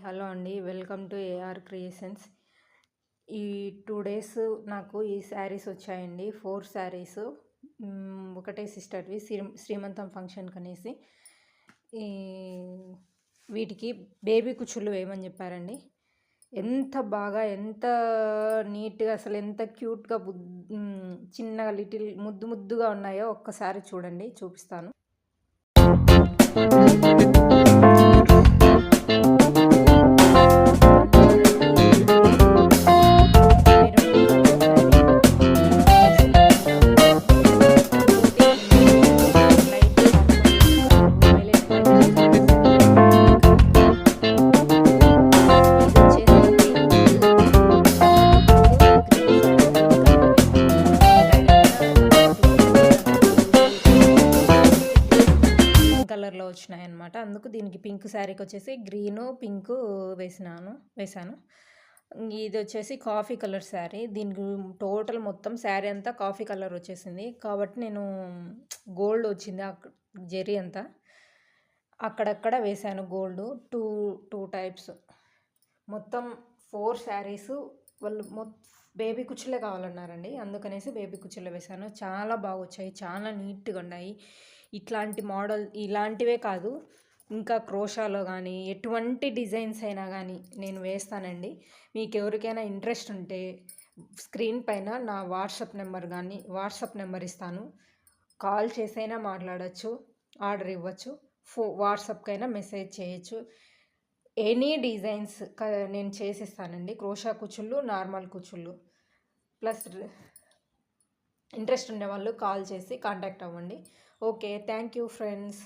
Hello అండి. Welcome to AR creations. ఈ 2 days నాకు ఈ శారీస్ వచ్చాయండి. 4 శారీస్. ఒకటే సిస్టర్వి శ్రీమంతం ఫంక్షన్‌కనేసి. ఈ వీటికి బేబీ కుచ్చుళ్ళు వేయమని చెప్పారండి. ఎంత బాగా, ఎంత నీట్‌గా, అసలు ఎంత క్యూట్‌గా చిన్నగా లిటిల్ ముద్దు ముద్దుగా ఉన్నాయో ఒక్కసారి చూడండి, చూపిస్తాను. కలర్లో వచ్చినాయన్నమాట. అందుకు దీనికి పింక్ శారీకి వచ్చేసి గ్రీను పింకు వేసాను. ఇది వచ్చేసి కాఫీ కలర్ శారీ. దీనికి టోటల్ మొత్తం శారీ అంతా కాఫీ కలర్ వచ్చేసింది కాబట్టి నేను గోల్డ్ వచ్చింది జెరీ అంతా అక్కడక్కడ వేసాను గోల్డ్. టూ టైప్స్ మొత్తం 4 శారీస్. వాళ్ళు బేబీ కుచ్చులే కావాలన్నారండి, అందుకనేసి బేబీ కుచ్చులే వేశాను. చాలా బాగా వచ్చాయి, చాలా నీట్గా ఉన్నాయి. ఇట్లాంటి మోడల్ ఇలాంటివే కాదు, ఇంకా క్రోషాలో కానీ ఎటువంటి డిజైన్స్ అయినా కానీ నేను వేస్తానండి. మీకు ఎవరికైనా ఇంట్రెస్ట్ ఉంటే స్క్రీన్ పైన నా వాట్సాప్ నెంబర్ ఇస్తాను. కాల్ చేసైనా మాట్లాడచ్చు, ఆర్డర్ ఇవ్వచ్చు, వాట్సాప్కైనా మెసేజ్ చేయొచ్చు. ఎనీ డిజైన్స్ నేను చేసిస్తానండి. క్రోషా కుచ్చుళ్ళు, నార్మల్ కుచ్చుళ్ళు. ప్లస్ ఇంట్రెస్ట్ ఉండేవాళ్ళు కాల్ చేసి కాంటాక్ట్ అవ్వండి. Okay, thank you friends.